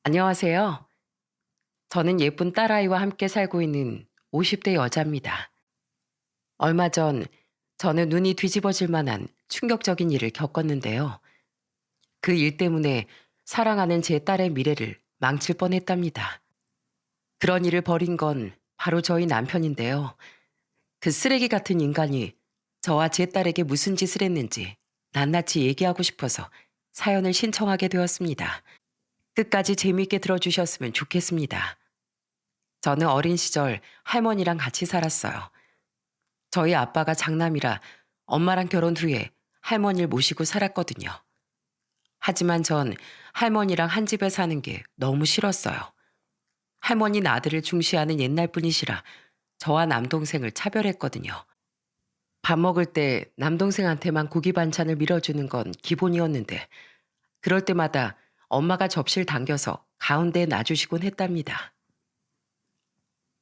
안녕하세요. 저는 예쁜 딸아이와 함께 살고 있는 50대 여자입니다. 얼마 전 저는 눈이 뒤집어질 만한 충격적인 일을 겪었는데요. 그 일 때문에 사랑하는 제 딸의 미래를 망칠 뻔했답니다. 그런 일을 벌인 건 바로 저희 남편인데요. 그 쓰레기 같은 인간이 저와 제 딸에게 무슨 짓을 했는지 낱낱이 얘기하고 싶어서 사연을 신청하게 되었습니다. 끝까지 재미있게 들어주셨으면 좋겠습니다. 저는 어린 시절 할머니랑 같이 살았어요. 저희 아빠가 장남이라 엄마랑 결혼 후에 할머니를 모시고 살았거든요. 하지만 전 할머니랑 한 집에 사는 게 너무 싫었어요. 할머니는 아들을 중시하는 옛날 분이시라 저와 남동생을 차별했거든요. 밥 먹을 때 남동생한테만 고기 반찬을 밀어주는 건 기본이었는데 그럴 때마다 엄마가 접시를 당겨서 가운데에 놔주시곤 했답니다.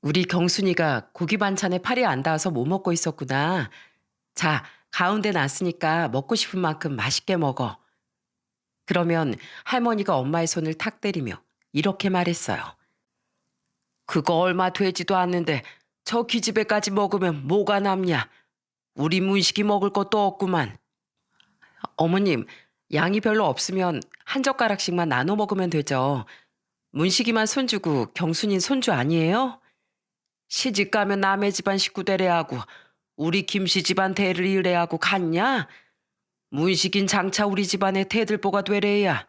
우리 경순이가 고기 반찬에 팔이 안 닿아서 못 먹고 있었구나. 자, 가운데 놨으니까 먹고 싶은 만큼 맛있게 먹어. 그러면 할머니가 엄마의 손을 탁 때리며 이렇게 말했어요. 그거 얼마 되지도 않는데 저 기집애까지 먹으면 뭐가 남냐. 우리 문식이 먹을 것도 없구만. 어머님, 양이 별로 없으면 한 젓가락씩만 나눠 먹으면 되죠. 문식이만 손주고 경순이 손주 아니에요? 시집 가면 남의 집안 식구 대례하고 우리 김씨 집안 대를 이래하고 갔냐? 문식인 장차 우리 집안의 대들보가 되래야.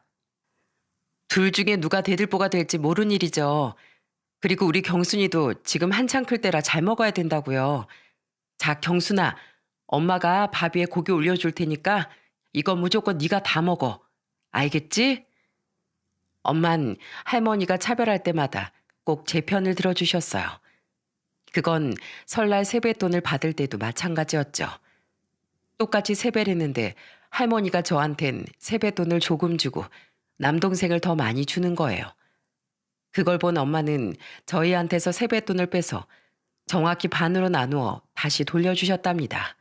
둘 중에 누가 대들보가 될지 모르는 일이죠. 그리고 우리 경순이도 지금 한창 클 때라 잘 먹어야 된다고요. 자, 경순아, 엄마가 밥 위에 고기 올려줄 테니까 이거 무조건 네가 다 먹어. 알겠지? 엄만 할머니가 차별할 때마다 꼭 제 편을 들어주셨어요. 그건 설날 세뱃돈을 받을 때도 마찬가지였죠. 똑같이 세배를 했는데 할머니가 저한텐 세뱃돈을 조금 주고 남동생을 더 많이 주는 거예요. 그걸 본 엄마는 저희한테서 세뱃돈을 빼서 정확히 반으로 나누어 다시 돌려주셨답니다.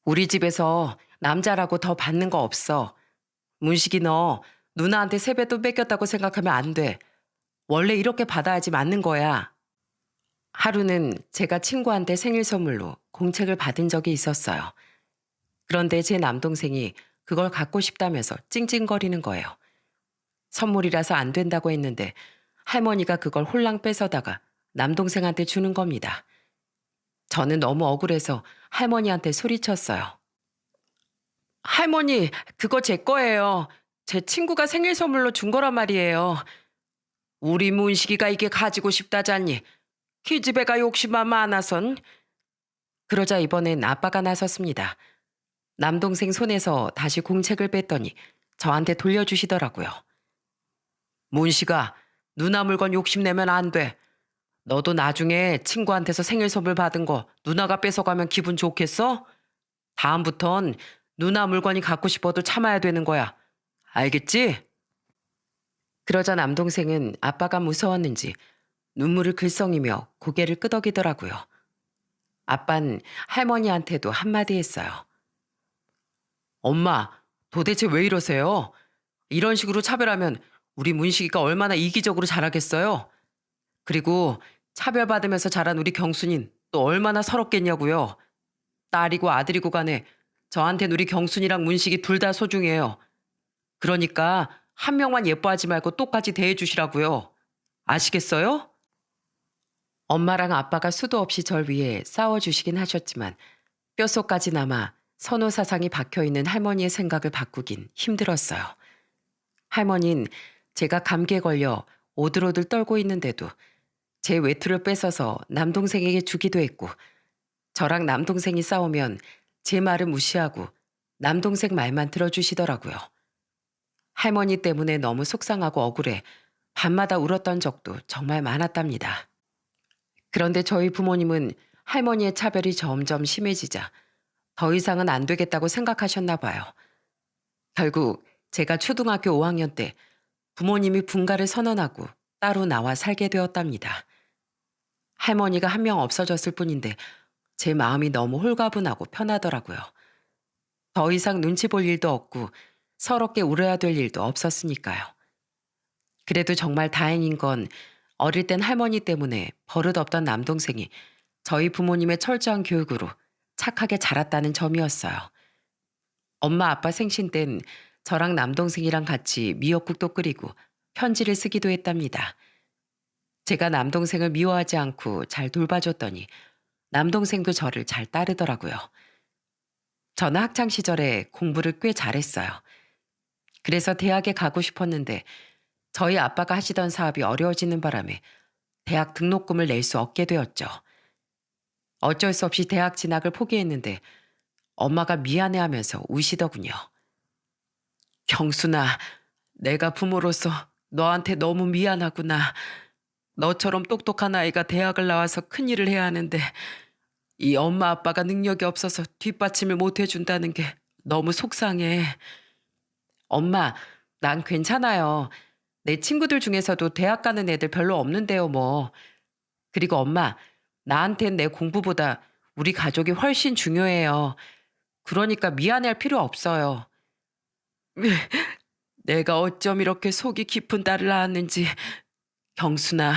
우리 집에서 남자라고 더 받는 거 없어. 문식이 너 누나한테 세뱃돈 뺏겼다고 생각하면 안 돼. 원래 이렇게 받아야지 맞는 거야. 하루는 제가 친구한테 생일 선물로 공책을 받은 적이 있었어요. 그런데 제 남동생이 그걸 갖고 싶다면서 찡찡거리는 거예요. 선물이라서 안 된다고 했는데 할머니가 그걸 홀랑 뺏어다가 남동생한테 주는 겁니다. 저는 너무 억울해서 할머니한테 소리쳤어요. 할머니, 그거 제 거예요. 제 친구가 생일 선물로 준 거란 말이에요. 우리 문식이가 이게 가지고 싶다잖니. 기집애가 욕심만 많아선. 그러자 이번엔 아빠가 나섰습니다. 남동생 손에서 다시 공책을 뺐더니 저한테 돌려주시더라고요. 문식아, 누나 물건 욕심내면 안 돼. 너도 나중에 친구한테서 생일 선물 받은 거 누나가 뺏어가면 기분 좋겠어? 다음부턴 누나 물건이 갖고 싶어도 참아야 되는 거야. 알겠지? 그러자 남동생은 아빠가 무서웠는지 눈물을 글썽이며 고개를 끄덕이더라고요. 아빤 할머니한테도 한마디 했어요. 엄마, 도대체 왜 이러세요? 이런 식으로 차별하면 우리 문식이가 얼마나 이기적으로 자라겠어요? 그리고 차별받으면서 자란 우리 경순인 또 얼마나 서럽겠냐고요. 딸이고 아들이고 간에 저한텐 우리 경순이랑 문식이 둘 다 소중해요. 그러니까 한 명만 예뻐하지 말고 똑같이 대해주시라고요. 아시겠어요? 엄마랑 아빠가 수도 없이 절 위해 싸워주시긴 하셨지만 뼛속까지 남아 선호 사상이 박혀있는 할머니의 생각을 바꾸긴 힘들었어요. 할머니는 제가 감기에 걸려 오들오들 떨고 있는데도 제 외투를 뺏어서 남동생에게 주기도 했고 저랑 남동생이 싸우면 제 말을 무시하고 남동생 말만 들어주시더라고요. 할머니 때문에 너무 속상하고 억울해 밤마다 울었던 적도 정말 많았답니다. 그런데 저희 부모님은 할머니의 차별이 점점 심해지자 더 이상은 안 되겠다고 생각하셨나 봐요. 결국 제가 초등학교 5학년 때 부모님이 분가를 선언하고 따로 나와 살게 되었답니다. 할머니가 한 명 없어졌을 뿐인데 제 마음이 너무 홀가분하고 편하더라고요. 더 이상 눈치 볼 일도 없고 서럽게 울어야 될 일도 없었으니까요. 그래도 정말 다행인 건 어릴 땐 할머니 때문에 버릇없던 남동생이 저희 부모님의 철저한 교육으로 착하게 자랐다는 점이었어요. 엄마 아빠 생신 땐 저랑 남동생이랑 같이 미역국도 끓이고 편지를 쓰기도 했답니다. 제가 남동생을 미워하지 않고 잘 돌봐줬더니 남동생도 저를 잘 따르더라고요. 저는 학창 시절에 공부를 꽤 잘했어요. 그래서 대학에 가고 싶었는데 저희 아빠가 하시던 사업이 어려워지는 바람에 대학 등록금을 낼 수 없게 되었죠. 어쩔 수 없이 대학 진학을 포기했는데 엄마가 미안해하면서 우시더군요. 경순아, 내가 부모로서 너한테 너무 미안하구나. 너처럼 똑똑한 아이가 대학을 나와서 큰일을 해야 하는데 이 엄마 아빠가 능력이 없어서 뒷받침을 못 해준다는 게 너무 속상해. 엄마, 난 괜찮아요. 내 친구들 중에서도 대학 가는 애들 별로 없는데요, 뭐. 그리고 엄마, 나한텐 내 공부보다 우리 가족이 훨씬 중요해요. 그러니까 미안해할 필요 없어요. 내가 어쩜 이렇게 속이 깊은 딸을 낳았는지. 경순아,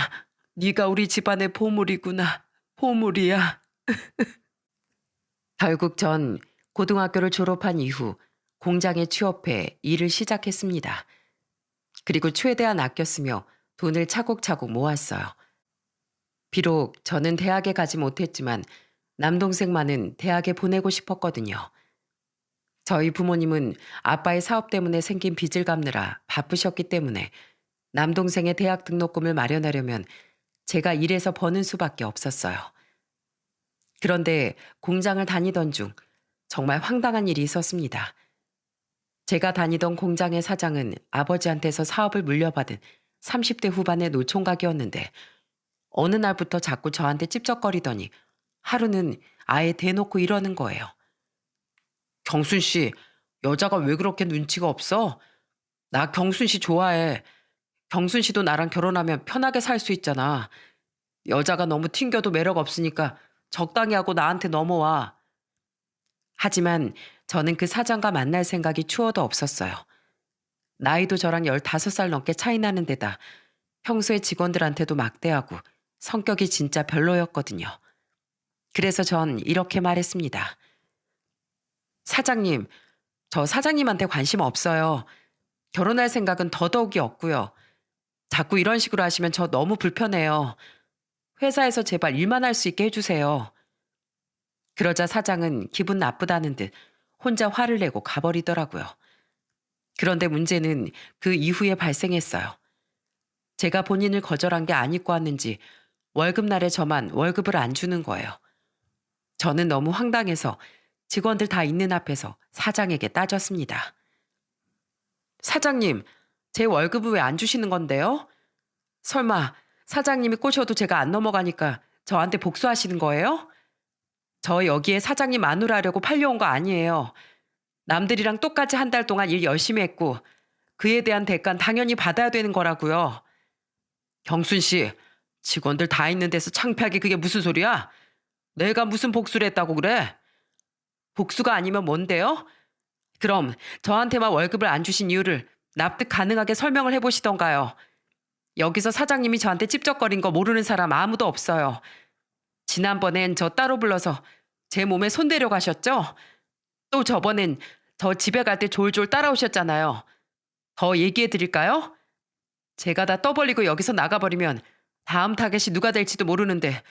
네가 우리 집안의 보물이구나. 보물이야. 결국 전 고등학교를 졸업한 이후 공장에 취업해 일을 시작했습니다. 그리고 최대한 아꼈으며 돈을 차곡차곡 모았어요. 비록 저는 대학에 가지 못했지만 남동생만은 대학에 보내고 싶었거든요. 저희 부모님은 아빠의 사업 때문에 생긴 빚을 갚느라 바쁘셨기 때문에 남동생의 대학 등록금을 마련하려면 제가 일해서 버는 수밖에 없었어요. 그런데 공장을 다니던 중 정말 황당한 일이 있었습니다. 제가 다니던 공장의 사장은 아버지한테서 사업을 물려받은 30대 후반의 노총각이었는데 어느 날부터 자꾸 저한테 찝쩍거리더니 하루는 아예 대놓고 이러는 거예요. 경순 씨, 여자가 왜 그렇게 눈치가 없어? 나 경순 씨 좋아해. 경순 씨도 나랑 결혼하면 편하게 살 수 있잖아. 여자가 너무 튕겨도 매력 없으니까 적당히 하고 나한테 넘어와. 하지만 저는 그 사장과 만날 생각이 추워도 없었어요. 나이도 저랑 15살 넘게 차이 나는 데다 평소에 직원들한테도 막대하고 성격이 진짜 별로였거든요. 그래서 전 이렇게 말했습니다. 사장님, 저 사장님한테 관심 없어요. 결혼할 생각은 더더욱이 없고요. 자꾸 이런 식으로 하시면 저 너무 불편해요. 회사에서 제발 일만 할 수 있게 해주세요. 그러자 사장은 기분 나쁘다는 듯 혼자 화를 내고 가버리더라고요. 그런데 문제는 그 이후에 발생했어요. 제가 본인을 거절한 게 아니고 왔는지 월급날에 저만 월급을 안 주는 거예요. 저는 너무 황당해서 직원들 다 있는 앞에서 사장에게 따졌습니다. 사장님, 제 월급을 왜 안 주시는 건데요? 설마 사장님이 꼬셔도 제가 안 넘어가니까 저한테 복수하시는 거예요? 저 여기에 사장님 마누라려고 팔려온 거 아니에요. 남들이랑 똑같이 한 달 동안 일 열심히 했고 그에 대한 대가는 당연히 받아야 되는 거라고요. 경순 씨, 직원들 다 있는 데서 창피하게 그게 무슨 소리야? 내가 무슨 복수를 했다고 그래? 복수가 아니면 뭔데요? 그럼 저한테만 월급을 안 주신 이유를 납득 가능하게 설명을 해보시던가요. 여기서 사장님이 저한테 찝쩍거린 거 모르는 사람 아무도 없어요. 지난번엔 저 따로 불러서 제 몸에 손대려 가셨죠? 또 저번엔 저 집에 갈 때 졸졸 따라오셨잖아요. 더 얘기해 드릴까요? 제가 다 떠벌리고 여기서 나가버리면 다음 타겟이 누가 될지도 모르는데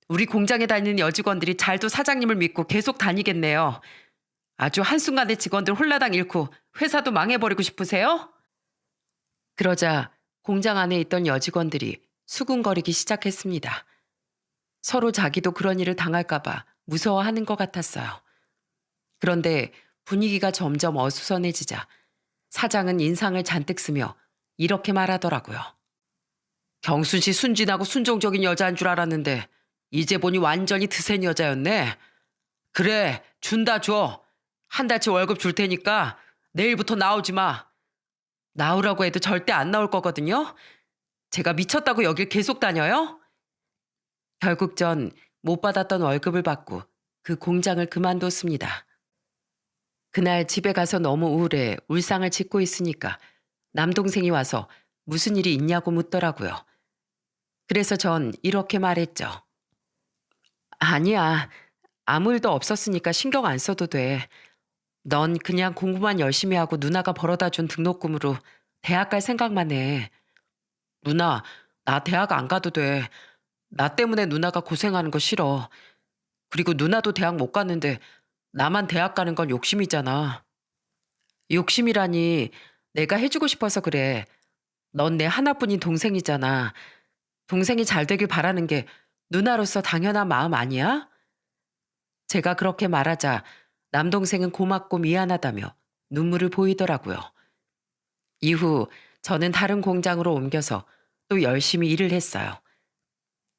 우리 공장에 다니는 여직원들이 잘도 사장님을 믿고 계속 다니겠네요. 아주 한순간에 직원들 홀라당 잃고 회사도 망해버리고 싶으세요? 그러자 공장 안에 있던 여직원들이 수군거리기 시작했습니다. 서로 자기도 그런 일을 당할까봐 무서워하는 것 같았어요. 그런데 분위기가 점점 어수선해지자 사장은 인상을 잔뜩 쓰며 이렇게 말하더라고요. 경순 씨 순진하고 순종적인 여자인 줄 알았는데 이제 보니 완전히 드센 여자였네. 그래, 준다 줘. 한 달치 월급 줄 테니까 내일부터 나오지 마. 나오라고 해도 절대 안 나올 거거든요. 제가 미쳤다고 여길 계속 다녀요? 결국 전 못 받았던 월급을 받고 그 공장을 그만뒀습니다. 그날 집에 가서 너무 우울해 울상을 짓고 있으니까 남동생이 와서 무슨 일이 있냐고 묻더라고요. 그래서 전 이렇게 말했죠. 아니야. 아무 일도 없었으니까 신경 안 써도 돼. 넌 그냥 공부만 열심히 하고 누나가 벌어다 준 등록금으로 대학 갈 생각만 해. 누나, 나 대학 안 가도 돼. 나 때문에 누나가 고생하는 거 싫어. 그리고 누나도 대학 못 갔는데 나만 대학 가는 건 욕심이잖아. 욕심이라니 내가 해주고 싶어서 그래. 넌 내 하나뿐인 동생이잖아. 동생이 잘 되길 바라는 게 누나로서 당연한 마음 아니야? 제가 그렇게 말하자 남동생은 고맙고 미안하다며 눈물을 보이더라고요. 이후 저는 다른 공장으로 옮겨서 또 열심히 일을 했어요.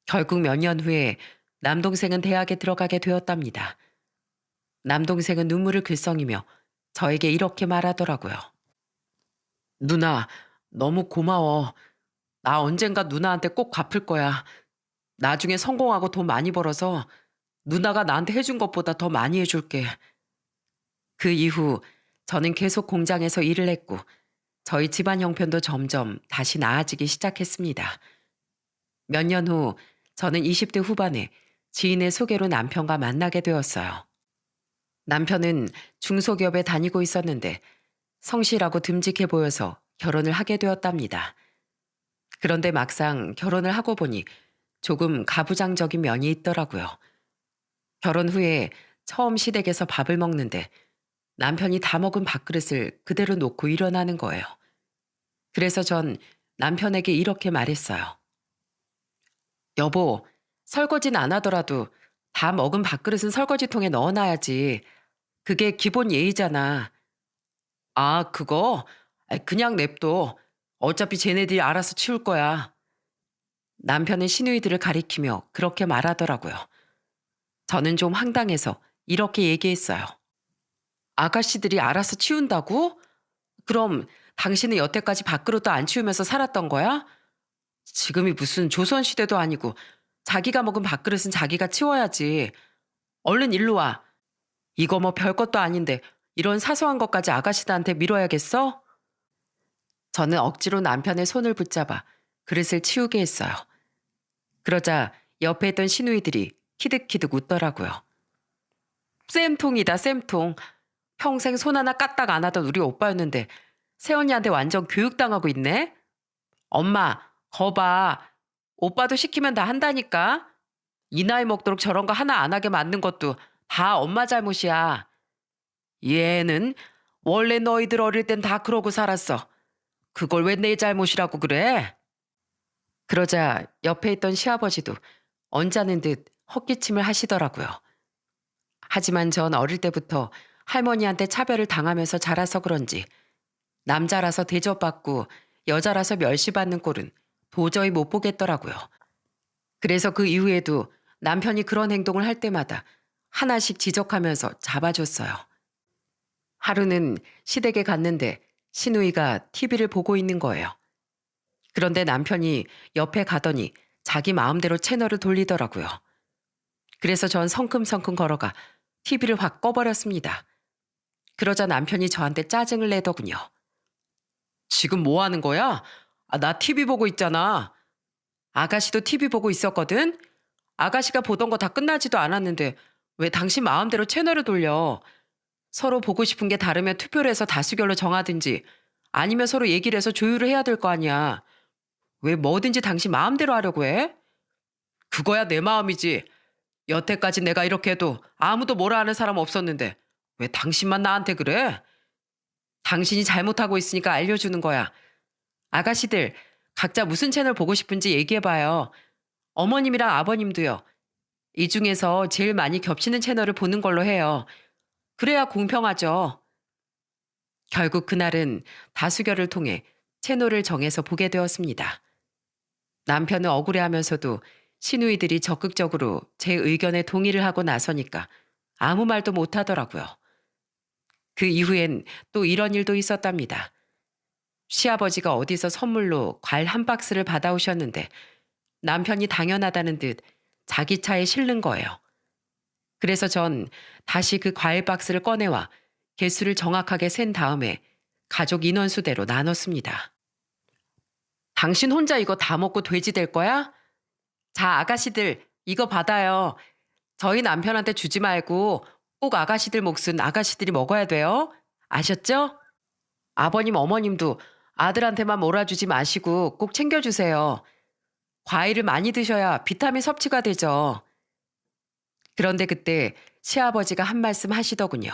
결국 몇 년 후에 남동생은 대학에 들어가게 되었답니다. 남동생은 눈물을 글썽이며 저에게 이렇게 말하더라고요. 누나, 너무 고마워. 나 언젠가 누나한테 꼭 갚을 거야. 나중에 성공하고 돈 많이 벌어서 누나가 나한테 해준 것보다 더 많이 해줄게. 그 이후 저는 계속 공장에서 일을 했고 저희 집안 형편도 점점 다시 나아지기 시작했습니다. 몇 년 후 저는 20대 후반에 지인의 소개로 남편과 만나게 되었어요. 남편은 중소기업에 다니고 있었는데 성실하고 듬직해 보여서 결혼을 하게 되었답니다. 그런데 막상 결혼을 하고 보니 조금 가부장적인 면이 있더라고요. 결혼 후에 처음 시댁에서 밥을 먹는데 남편이 다 먹은 밥그릇을 그대로 놓고 일어나는 거예요. 그래서 전 남편에게 이렇게 말했어요. 여보, 설거지는 안 하더라도 다 먹은 밥그릇은 설거지통에 넣어놔야지. 그게 기본 예의잖아. 아, 그거? 그냥 냅둬. 어차피 쟤네들이 알아서 치울 거야. 남편은 시누이들을 가리키며 그렇게 말하더라고요. 저는 좀 황당해서 이렇게 얘기했어요. 아가씨들이 알아서 치운다고? 그럼 당신은 여태까지 밥그릇도 안 치우면서 살았던 거야? 지금이 무슨 조선시대도 아니고 자기가 먹은 밥그릇은 자기가 치워야지. 얼른 일로 와. 이거 뭐 별것도 아닌데 이런 사소한 것까지 아가씨들한테 밀어야겠어? 저는 억지로 남편의 손을 붙잡아 그릇을 치우게 했어요. 그러자 옆에 있던 시누이들이 키득키득 웃더라고요. 쌤통이다, 쌤통. 평생 손 하나 까딱 안 하던 우리 오빠였는데 새언니한테 완전 교육당하고 있네? 엄마, 거봐. 오빠도 시키면 다 한다니까? 이 나이 먹도록 저런 거 하나 안 하게 만든 것도 다 엄마 잘못이야. 얘는 원래 너희들 어릴 땐 다 그러고 살았어. 그걸 왜 내 잘못이라고 그래? 그러자 옆에 있던 시아버지도 언짢은 듯 헛기침을 하시더라고요. 하지만 전 어릴 때부터 할머니한테 차별을 당하면서 자라서 그런지 남자라서 대접받고 여자라서 멸시받는 꼴은 도저히 못 보겠더라고요. 그래서 그 이후에도 남편이 그런 행동을 할 때마다 하나씩 지적하면서 잡아줬어요. 하루는 시댁에 갔는데 시누이가 TV를 보고 있는 거예요. 그런데 남편이 옆에 가더니 자기 마음대로 채널을 돌리더라고요. 그래서 전 성큼성큼 걸어가 TV를 확 꺼버렸습니다. 그러자 남편이 저한테 짜증을 내더군요. 지금 뭐 하는 거야? 나 TV 보고 있잖아. 아가씨도 TV 보고 있었거든? 아가씨가 보던 거 다 끝나지도 않았는데 왜 당신 마음대로 채널을 돌려? 서로 보고 싶은 게 다르면 투표를 해서 다수결로 정하든지 아니면 서로 얘기를 해서 조율을 해야 될 거 아니야. 왜 뭐든지 당신 마음대로 하려고 해? 그거야 내 마음이지. 여태까지 내가 이렇게 해도 아무도 뭐라 하는 사람 없었는데 왜 당신만 나한테 그래? 당신이 잘못하고 있으니까 알려주는 거야. 아가씨들 각자 무슨 채널 보고 싶은지 얘기해봐요. 어머님이랑 아버님도요. 이 중에서 제일 많이 겹치는 채널을 보는 걸로 해요. 그래야 공평하죠. 결국 그날은 다수결을 통해 채널을 정해서 보게 되었습니다. 남편은 억울해하면서도 시누이들이 적극적으로 제 의견에 동의를 하고 나서니까 아무 말도 못하더라고요. 그 이후엔 또 이런 일도 있었답니다. 시아버지가 어디서 선물로 과일 한 박스를 받아오셨는데 남편이 당연하다는 듯 자기 차에 실는 거예요. 그래서 전 다시 그 과일 박스를 꺼내와 개수를 정확하게 센 다음에 가족 인원수대로 나눴습니다. 당신 혼자 이거 다 먹고 돼지 될 거야? 자, 아가씨들, 이거 받아요. 저희 남편한테 주지 말고 꼭 아가씨들 몫은 아가씨들이 먹어야 돼요. 아셨죠? 아버님, 어머님도 아들한테만 몰아주지 마시고 꼭 챙겨주세요. 과일을 많이 드셔야 비타민 섭취가 되죠. 그런데 그때 시아버지가 한 말씀 하시더군요.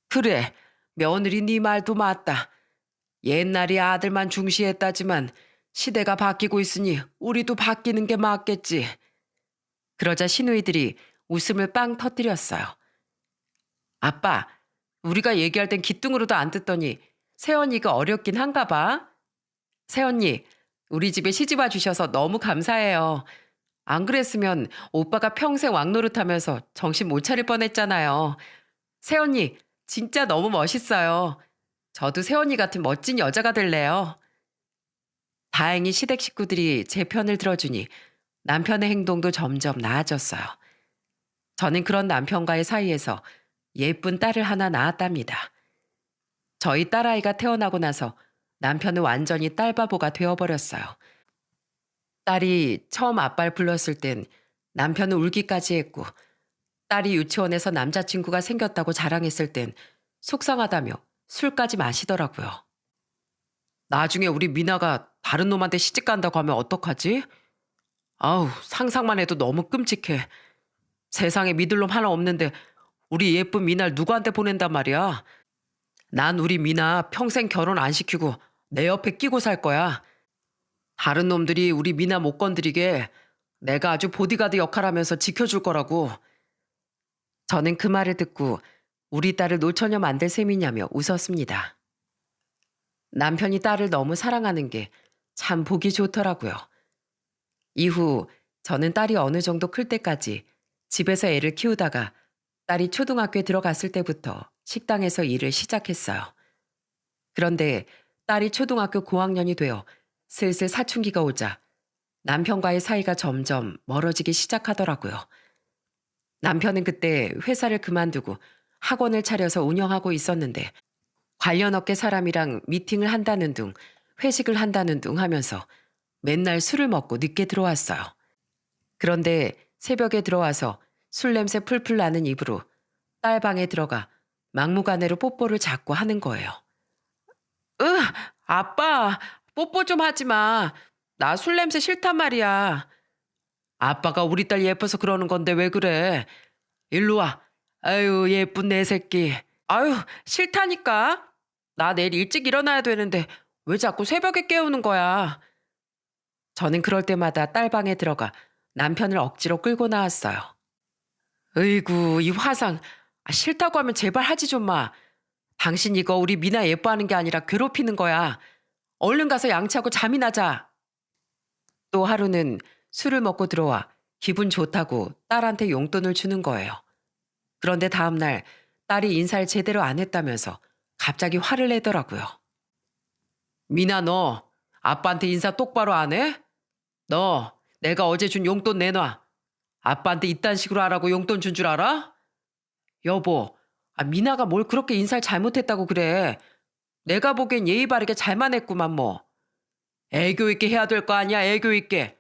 그래, 며느리 네 말도 맞다. 옛날에 아들만 중시했다지만 시대가 바뀌고 있으니 우리도 바뀌는 게 맞겠지. 그러자 시누이들이 웃음을 빵 터뜨렸어요. 아빠, 우리가 얘기할 땐 귀뚱으로도 안 듣더니 새언니가 어렵긴 한가 봐. 새언니, 우리 집에 시집와 주셔서 너무 감사해요. 안 그랬으면 오빠가 평생 왕노릇하면서 정신 못 차릴 뻔했잖아요. 새언니, 진짜 너무 멋있어요. 저도 새언니 같은 멋진 여자가 될래요. 다행히 시댁 식구들이 제 편을 들어주니 남편의 행동도 점점 나아졌어요. 저는 그런 남편과의 사이에서 예쁜 딸을 하나 낳았답니다. 저희 딸아이가 태어나고 나서 남편은 완전히 딸바보가 되어버렸어요. 딸이 처음 아빠를 불렀을 땐 남편은 울기까지 했고, 딸이 유치원에서 남자친구가 생겼다고 자랑했을 땐 속상하다며 술까지 마시더라고요. 나중에 우리 미나가 다른 놈한테 시집 간다고 하면 어떡하지? 아우, 상상만 해도 너무 끔찍해. 세상에 믿을 놈 하나 없는데 우리 예쁜 미나를 누구한테 보낸단 말이야. 난 우리 미나 평생 결혼 안 시키고 내 옆에 끼고 살 거야. 다른 놈들이 우리 미나 못 건드리게 내가 아주 보디가드 역할하면서 지켜줄 거라고. 저는 그 말을 듣고 우리 딸을 노처녀 만들 셈이냐며 웃었습니다. 남편이 딸을 너무 사랑하는 게 참 보기 좋더라고요. 이후 저는 딸이 어느 정도 클 때까지 집에서 애를 키우다가 딸이 초등학교에 들어갔을 때부터 식당에서 일을 시작했어요. 그런데 딸이 초등학교 고학년이 되어 슬슬 사춘기가 오자 남편과의 사이가 점점 멀어지기 시작하더라고요. 남편은 그때 회사를 그만두고 학원을 차려서 운영하고 있었는데 관련 업계 사람이랑 미팅을 한다는 둥 회식을 한다는 둥 하면서 맨날 술을 먹고 늦게 들어왔어요. 그런데 새벽에 들어와서 술 냄새 풀풀 나는 입으로 딸 방에 들어가 막무가내로 뽀뽀를 자꾸 하는 거예요. 으, 아빠, 뽀뽀 좀 하지 마. 나 술 냄새 싫단 말이야. 아빠가 우리 딸 예뻐서 그러는 건데 왜 그래? 일로 와. 아유, 예쁜 내 새끼. 아유, 싫다니까. 나 내일 일찍 일어나야 되는데 왜 자꾸 새벽에 깨우는 거야? 저는 그럴 때마다 딸 방에 들어가 남편을 억지로 끌고 나왔어요. 으이구, 이 화상. 싫다고 하면 제발 하지 좀 마. 당신 이거 우리 미나 예뻐하는 게 아니라 괴롭히는 거야. 얼른 가서 양치하고 잠이나 자. 또 하루는 술을 먹고 들어와 기분 좋다고 딸한테 용돈을 주는 거예요. 그런데 다음날 딸이 인사를 제대로 안 했다면서 갑자기 화를 내더라고요. 미나 너 아빠한테 인사 똑바로 안 해? 너 내가 어제 준 용돈 내놔. 아빠한테 이딴 식으로 하라고 용돈 준 줄 알아? 여보, 미나가 뭘 그렇게 인사를 잘못했다고 그래. 내가 보기엔 예의 바르게 잘만 했구만 뭐. 애교 있게 해야 될 거 아니야, 애교 있게.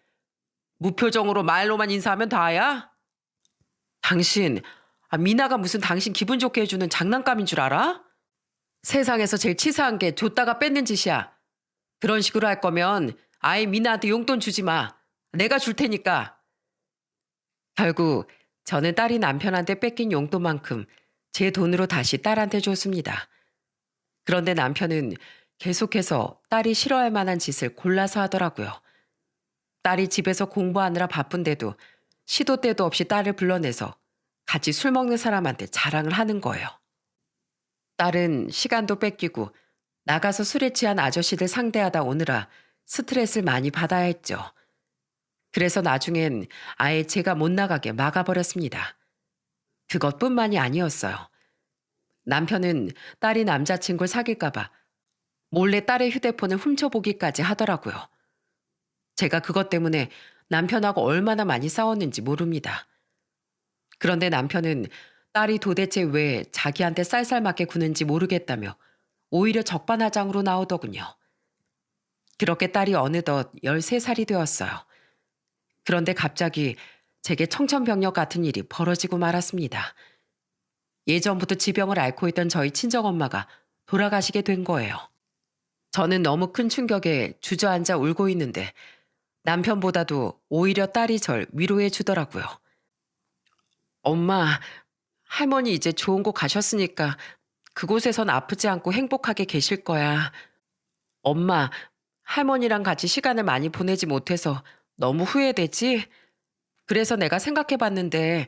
무표정으로 말로만 인사하면 다야? 당신, 미나가 무슨 당신 기분 좋게 해주는 장난감인 줄 알아? 세상에서 제일 치사한 게 줬다가 뺏는 짓이야. 그런 식으로 할 거면 아예 미나한테 용돈 주지 마. 내가 줄 테니까. 결국 저는 딸이 남편한테 뺏긴 용돈만큼 제 돈으로 다시 딸한테 줬습니다. 그런데 남편은 계속해서 딸이 싫어할 만한 짓을 골라서 하더라고요. 딸이 집에서 공부하느라 바쁜데도 시도 때도 없이 딸을 불러내서 같이 술 먹는 사람한테 자랑을 하는 거예요. 딸은 시간도 뺏기고 나가서 술에 취한 아저씨들 상대하다 오느라 스트레스를 많이 받아야 했죠. 그래서 나중엔 아예 제가 못 나가게 막아버렸습니다. 그것뿐만이 아니었어요. 남편은 딸이 남자친구를 사귈까봐 몰래 딸의 휴대폰을 훔쳐보기까지 하더라고요. 제가 그것 때문에 남편하고 얼마나 많이 싸웠는지 모릅니다. 그런데 남편은 딸이 도대체 왜 자기한테 쌀쌀맞게 구는지 모르겠다며 오히려 적반하장으로 나오더군요. 그렇게 딸이 어느덧 13살이 되었어요. 그런데 갑자기 제게 청천벽력 같은 일이 벌어지고 말았습니다. 예전부터 지병을 앓고 있던 저희 친정엄마가 돌아가시게 된 거예요. 저는 너무 큰 충격에 주저앉아 울고 있는데 남편보다도 오히려 딸이 절 위로해 주더라고요. 엄마, 할머니 이제 좋은 곳 가셨으니까 그곳에선 아프지 않고 행복하게 계실 거야. 엄마, 할머니랑 같이 시간을 많이 보내지 못해서 너무 후회되지? 그래서 내가 생각해 봤는데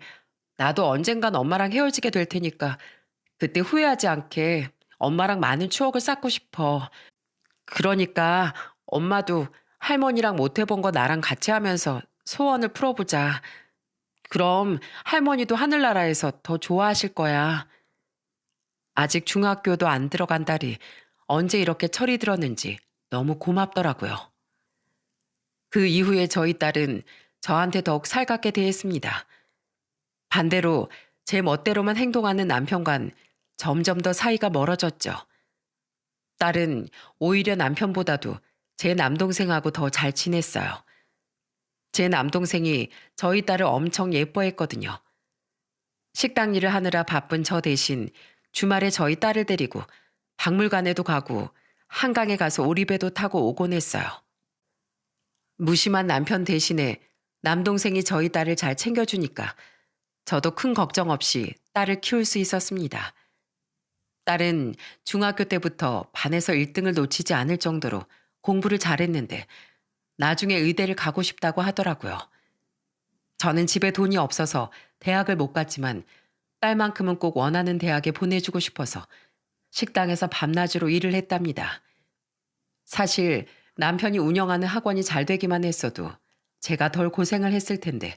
나도 언젠간 엄마랑 헤어지게 될 테니까 그때 후회하지 않게 엄마랑 많은 추억을 쌓고 싶어. 그러니까 엄마도 할머니랑 못 해본 거 나랑 같이 하면서 소원을 풀어보자. 그럼 할머니도 하늘나라에서 더 좋아하실 거야. 아직 중학교도 안 들어간 딸이 언제 이렇게 철이 들었는지 너무 고맙더라고요. 그 이후에 저희 딸은 저한테 더욱 살갑게 대했습니다. 반대로 제 멋대로만 행동하는 남편과는 점점 더 사이가 멀어졌죠. 딸은 오히려 남편보다도 제 남동생하고 더 잘 지냈어요. 제 남동생이 저희 딸을 엄청 예뻐했거든요. 식당 일을 하느라 바쁜 저 대신 주말에 저희 딸을 데리고 박물관에도 가고 한강에 가서 오리배도 타고 오곤 했어요. 무심한 남편 대신에 남동생이 저희 딸을 잘 챙겨주니까 저도 큰 걱정 없이 딸을 키울 수 있었습니다. 딸은 중학교 때부터 반에서 1등을 놓치지 않을 정도로 공부를 잘했는데 나중에 의대를 가고 싶다고 하더라고요. 저는 집에 돈이 없어서 대학을 못 갔지만 딸만큼은 꼭 원하는 대학에 보내주고 싶어서 식당에서 밤낮으로 일을 했답니다. 사실 남편이 운영하는 학원이 잘 되기만 했어도 제가 덜 고생을 했을 텐데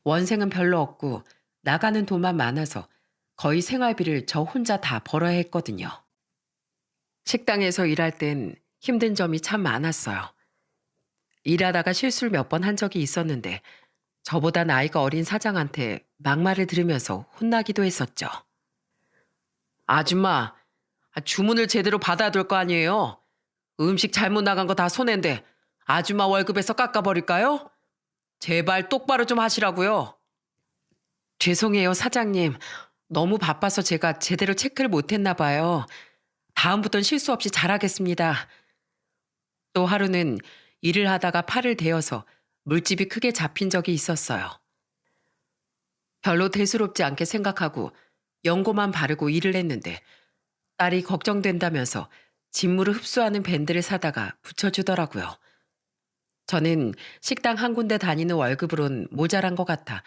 원생은 별로 없고 나가는 돈만 많아서 거의 생활비를 저 혼자 다 벌어야 했거든요. 식당에서 일할 땐 힘든 점이 참 많았어요. 일하다가 실수를 몇 번 한 적이 있었는데 저보다 나이가 어린 사장한테 막말을 들으면서 혼나기도 했었죠. 아줌마, 주문을 제대로 받아야 될 거 아니에요? 음식 잘못 나간 거 다 손해인데 아줌마 월급에서 깎아버릴까요? 제발 똑바로 좀 하시라고요. 죄송해요, 사장님. 너무 바빠서 제가 제대로 체크를 못했나 봐요. 다음부턴 실수 없이 잘하겠습니다. 또 하루는 일을 하다가 팔을 대어서 물집이 크게 잡힌 적이 있었어요. 별로 대수롭지 않게 생각하고 연고만 바르고 일을 했는데 딸이 걱정된다면서 진물을 흡수하는 밴드를 사다가 붙여주더라고요. 저는 식당 한 군데 다니는 월급으론 모자란 것 같아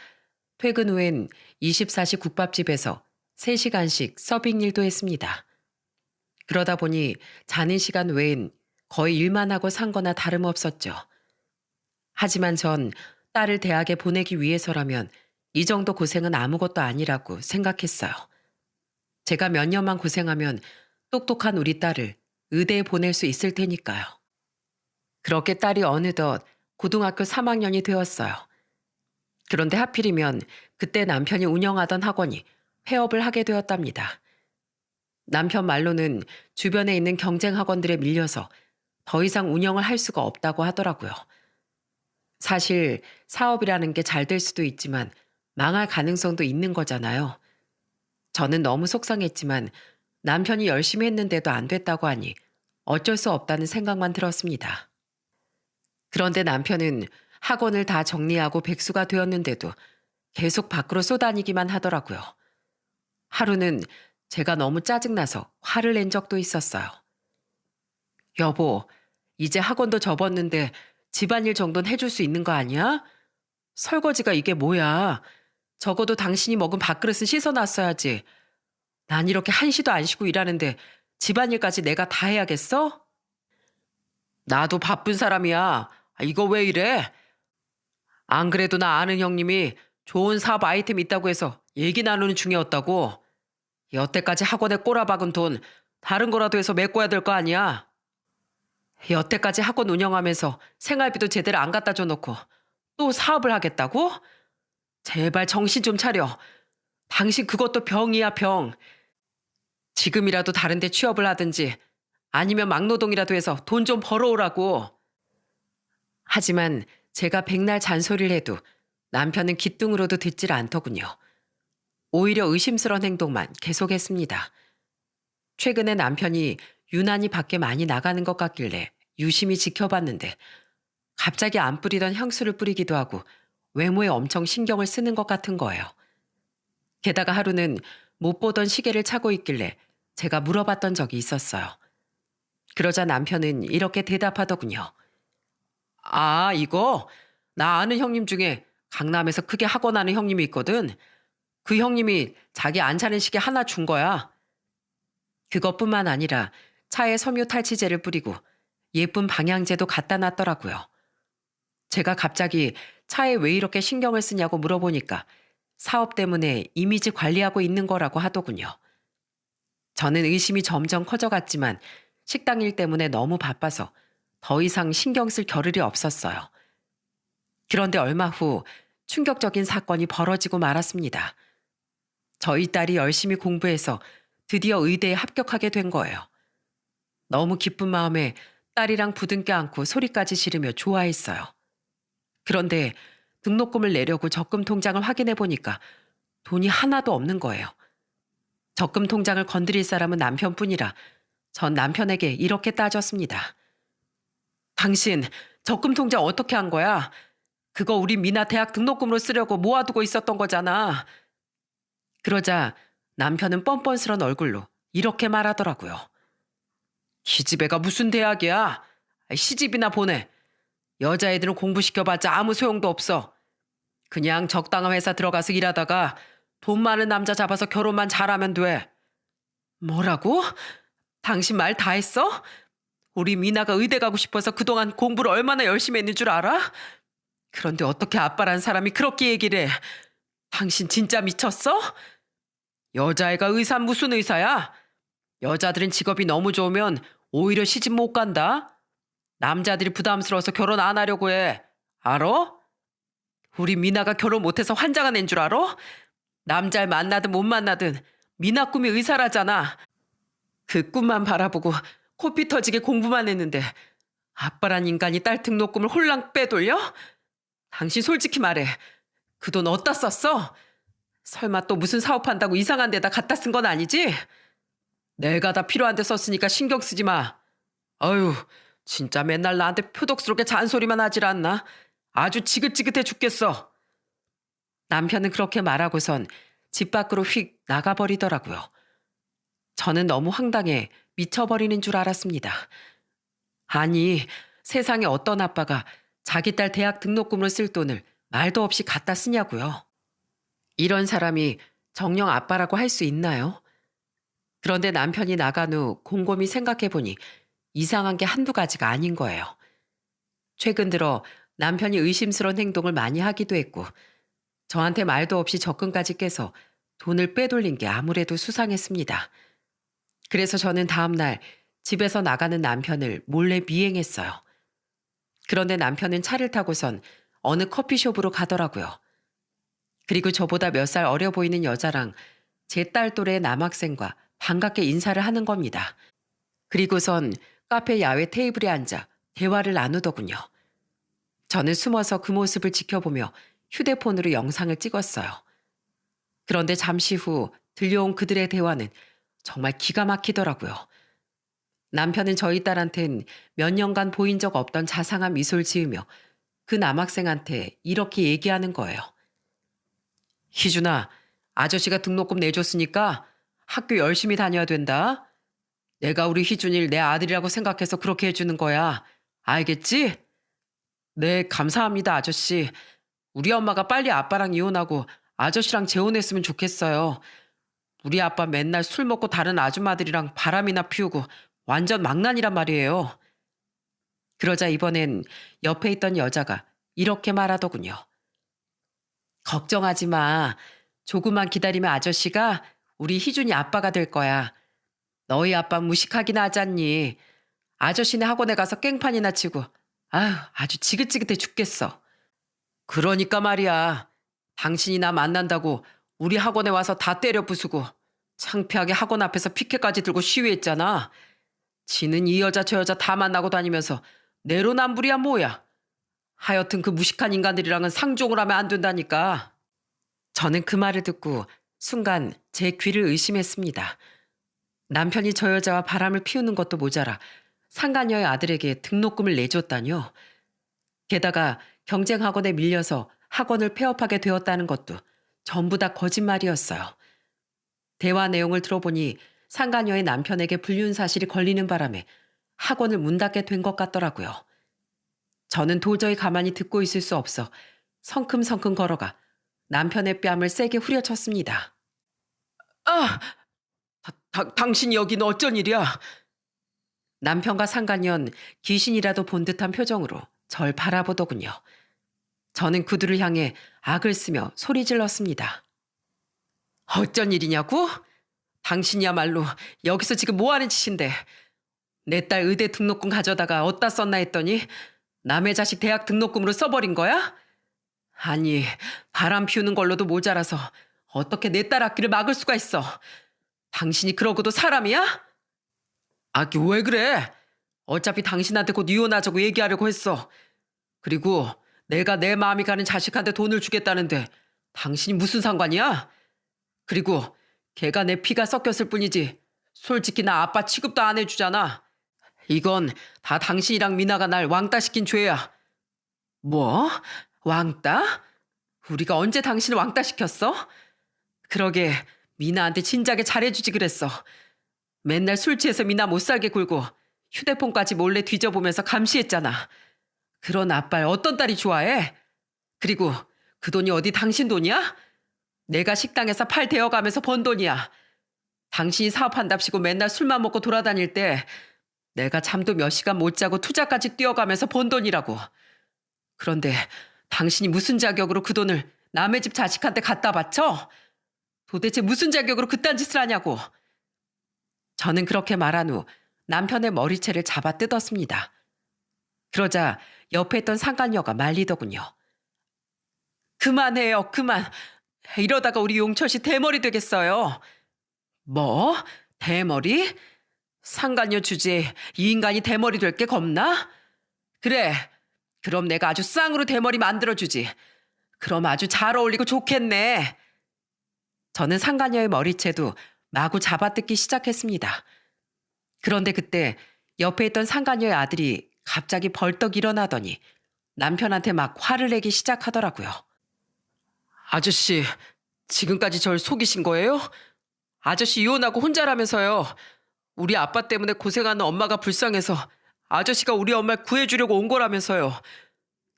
퇴근 후엔 24시 국밥집에서 3시간씩 서빙 일도 했습니다. 그러다 보니 자는 시간 외엔 거의 일만 하고 산 거나 다름없었죠. 하지만 전 딸을 대학에 보내기 위해서라면 이 정도 고생은 아무것도 아니라고 생각했어요. 제가 몇 년만 고생하면 똑똑한 우리 딸을 의대에 보낼 수 있을 테니까요. 그렇게 딸이 어느덧 고등학교 3학년이 되었어요. 그런데 하필이면 그때 남편이 운영하던 학원이 폐업을 하게 되었답니다. 남편 말로는 주변에 있는 경쟁 학원들에 밀려서 더 이상 운영을 할 수가 없다고 하더라고요. 사실 사업이라는 게 잘 될 수도 있지만 망할 가능성도 있는 거잖아요. 저는 너무 속상했지만 남편이 열심히 했는데도 안 됐다고 하니 어쩔 수 없다는 생각만 들었습니다. 그런데 남편은 학원을 다 정리하고 백수가 되었는데도 계속 밖으로 쏘다니기만 하더라고요. 하루는 제가 너무 짜증나서 화를 낸 적도 있었어요. 여보, 이제 학원도 접었는데 집안일 정도는 해줄 수 있는 거 아니야? 설거지가 이게 뭐야? 적어도 당신이 먹은 밥그릇은 씻어놨어야지. 난 이렇게 한시도 안 쉬고 일하는데 집안일까지 내가 다 해야겠어? 나도 바쁜 사람이야. 이거 왜 이래? 안 그래도 나 아는 형님이 좋은 사업 아이템 있다고 해서 얘기 나누는 중이었다고. 여태까지 학원에 꼬라박은 돈 다른 거라도 해서 메꿔야 될 거 아니야. 여태까지 학원 운영하면서 생활비도 제대로 안 갖다 줘놓고 또 사업을 하겠다고? 제발 정신 좀 차려. 당신 그것도 병이야, 병. 지금이라도 다른 데 취업을 하든지 아니면 막노동이라도 해서 돈 좀 벌어오라고. 하지만 제가 백날 잔소리를 해도 남편은 귓등으로도 듣질 않더군요. 오히려 의심스러운 행동만 계속했습니다. 최근에 남편이 유난히 밖에 많이 나가는 것 같길래 유심히 지켜봤는데 갑자기 안 뿌리던 향수를 뿌리기도 하고 외모에 엄청 신경을 쓰는 것 같은 거예요. 게다가 하루는 못 보던 시계를 차고 있길래 제가 물어봤던 적이 있었어요. 그러자 남편은 이렇게 대답하더군요. 아, 이거? 나 아는 형님 중에 강남에서 크게 학원 하는 형님이 있거든. 그 형님이 자기 안 차는 시계 하나 준 거야. 그것뿐만 아니라 차에 섬유 탈취제를 뿌리고 예쁜 방향제도 갖다 놨더라고요. 제가 갑자기 차에 왜 이렇게 신경을 쓰냐고 물어보니까 사업 때문에 이미지 관리하고 있는 거라고 하더군요. 저는 의심이 점점 커져갔지만 식당 일 때문에 너무 바빠서 더 이상 신경 쓸 겨를이 없었어요. 그런데 얼마 후 충격적인 사건이 벌어지고 말았습니다. 저희 딸이 열심히 공부해서 드디어 의대에 합격하게 된 거예요. 너무 기쁜 마음에 딸이랑 부둥켜 안고 소리까지 지르며 좋아했어요. 그런데 등록금을 내려고 적금 통장을 확인해 보니까 돈이 하나도 없는 거예요. 적금 통장을 건드릴 사람은 남편뿐이라 전 남편에게 이렇게 따졌습니다. 당신 적금 통장 어떻게 한 거야? 그거 우리 미나 대학 등록금으로 쓰려고 모아두고 있었던 거잖아. 그러자 남편은 뻔뻔스런 얼굴로 이렇게 말하더라고요. 기집애가 무슨 대학이야? 시집이나 보내. 여자애들은 공부시켜봤자 아무 소용도 없어. 그냥 적당한 회사 들어가서 일하다가 돈 많은 남자 잡아서 결혼만 잘하면 돼. 뭐라고? 당신 말 다 했어? 우리 미나가 의대 가고 싶어서 그동안 공부를 얼마나 열심히 했는 줄 알아? 그런데 어떻게 아빠란 사람이 그렇게 얘기를 해? 당신 진짜 미쳤어? 여자애가 의사는 무슨 의사야? 여자들은 직업이 너무 좋으면 오히려 시집 못 간다. 남자들이 부담스러워서 결혼 안 하려고 해. 알아? 우리 미나가 결혼 못해서 환장한 애인 줄 알아? 남자를 만나든 못 만나든 미나 꿈이 의사라잖아. 그 꿈만 바라보고 코피 터지게 공부만 했는데 아빠란 인간이 딸 등록금을 홀랑 빼돌려? 당신 솔직히 말해. 그 돈 어디다 썼어? 설마 또 무슨 사업한다고 이상한 데다 갖다 쓴 건 아니지? 내가 다 필요한 데 썼으니까 신경 쓰지 마. 어휴, 진짜 맨날 나한테 표독스럽게 잔소리만 하질 않나? 아주 지긋지긋해 죽겠어. 남편은 그렇게 말하고선 집 밖으로 휙 나가버리더라고요. 저는 너무 황당해 미쳐버리는 줄 알았습니다. 아니, 세상에 어떤 아빠가 자기 딸 대학 등록금으로 쓸 돈을 말도 없이 갖다 쓰냐고요. 이런 사람이 정녕 아빠라고 할 수 있나요? 그런데 남편이 나간 후 곰곰이 생각해보니 이상한 게 한두 가지가 아닌 거예요. 최근 들어 남편이 의심스러운 행동을 많이 하기도 했고 저한테 말도 없이 적금까지 깨서 돈을 빼돌린 게 아무래도 수상했습니다. 그래서 저는 다음날 집에서 나가는 남편을 몰래 미행했어요. 그런데 남편은 차를 타고선 어느 커피숍으로 가더라고요. 그리고 저보다 몇 살 어려 보이는 여자랑 제 딸 또래의 남학생과 반갑게 인사를 하는 겁니다. 그리고선 카페 야외 테이블에 앉아 대화를 나누더군요. 저는 숨어서 그 모습을 지켜보며 휴대폰으로 영상을 찍었어요. 그런데 잠시 후 들려온 그들의 대화는 정말 기가 막히더라고요. 남편은 저희 딸한텐 몇 년간 보인 적 없던 자상한 미소를 지으며 그 남학생한테 이렇게 얘기하는 거예요. 희준아, 아저씨가 등록금 내줬으니까 학교 열심히 다녀야 된다. 내가 우리 희준이를 내 아들이라고 생각해서 그렇게 해주는 거야. 알겠지? 네, 감사합니다, 아저씨. 우리 엄마가 빨리 아빠랑 이혼하고 아저씨랑 재혼했으면 좋겠어요. 우리 아빠 맨날 술 먹고 다른 아줌마들이랑 바람이나 피우고 완전 망난이란 말이에요. 그러자 이번엔 옆에 있던 여자가 이렇게 말하더군요. 걱정하지 마. 조금만 기다리면 아저씨가 우리 희준이 아빠가 될 거야. 너희 아빠 무식하기나 하잖니. 아저씨네 학원에 가서 깽판이나 치고 아휴 아주 지긋지긋해 죽겠어. 그러니까 말이야. 당신이 나 만난다고 우리 학원에 와서 다 때려 부수고 창피하게 학원 앞에서 피켓까지 들고 시위했잖아. 지는 이 여자 저 여자 다 만나고 다니면서 내로남불이야 뭐야. 하여튼 그 무식한 인간들이랑은 상종을 하면 안 된다니까. 저는 그 말을 듣고 순간 제 귀를 의심했습니다. 남편이 저 여자와 바람을 피우는 것도 모자라 상간녀의 아들에게 등록금을 내줬다뇨. 게다가 경쟁학원에 밀려서 학원을 폐업하게 되었다는 것도 전부 다 거짓말이었어요. 대화 내용을 들어보니 상간녀의 남편에게 불륜 사실이 걸리는 바람에 학원을 문 닫게 된 것 같더라고요. 저는 도저히 가만히 듣고 있을 수 없어 성큼성큼 걸어가 남편의 뺨을 세게 후려쳤습니다. 아! 당신이 여긴 어쩐 일이야? 남편과 상간녀는 귀신이라도 본 듯한 표정으로 절 바라보더군요. 저는 그들을 향해 악을 쓰며 소리 질렀습니다. 어쩐 일이냐고? 당신이야말로 여기서 지금 뭐하는 짓인데. 내 딸 의대 등록금 가져다가 어디다 썼나 했더니 남의 자식 대학 등록금으로 써버린 거야? 아니, 바람 피우는 걸로도 모자라서 어떻게 내 딸 학기를 막을 수가 있어. 당신이 그러고도 사람이야? 아기 왜 그래? 어차피 당신한테 곧 이혼하자고 얘기하려고 했어. 그리고 내가 내 마음이 가는 자식한테 돈을 주겠다는데 당신이 무슨 상관이야? 그리고 걔가 내 피가 섞였을 뿐이지 솔직히 나 아빠 취급도 안 해주잖아. 이건 다 당신이랑 미나가 날 왕따시킨 죄야. 뭐? 왕따? 우리가 언제 당신을 왕따시켰어? 그러게 미나한테 진작에 잘해주지 그랬어. 맨날 술 취해서 미나 못 살게 굴고 휴대폰까지 몰래 뒤져보면서 감시했잖아. 그런 아빠를 어떤 딸이 좋아해? 그리고 그 돈이 어디 당신 돈이야? 내가 식당에서 팔 데워가면서 번 돈이야. 당신이 사업한답시고 맨날 술만 먹고 돌아다닐 때 내가 잠도 몇 시간 못 자고 투자까지 뛰어가면서 번 돈이라고. 그런데 당신이 무슨 자격으로 그 돈을 남의 집 자식한테 갖다 바쳐? 도대체 무슨 자격으로 그딴 짓을 하냐고. 저는 그렇게 말한 후 남편의 머리채를 잡아 뜯었습니다. 그러자 옆에 있던 상간녀가 말리더군요. 그만해요, 그만. 이러다가 우리 용철씨 대머리 되겠어요. 뭐? 대머리? 상간녀 주제에 이 인간이 대머리 될 게 겁나? 그래, 그럼 내가 아주 쌍으로 대머리 만들어주지. 그럼 아주 잘 어울리고 좋겠네. 저는 상간녀의 머리채도 마구 잡아뜯기 시작했습니다. 그런데 그때 옆에 있던 상간녀의 아들이 갑자기 벌떡 일어나더니 남편한테 막 화를 내기 시작하더라고요. 아저씨, 지금까지 절 속이신 거예요? 아저씨 이혼하고 혼자라면서요. 우리 아빠 때문에 고생하는 엄마가 불쌍해서 아저씨가 우리 엄마를 구해주려고 온 거라면서요.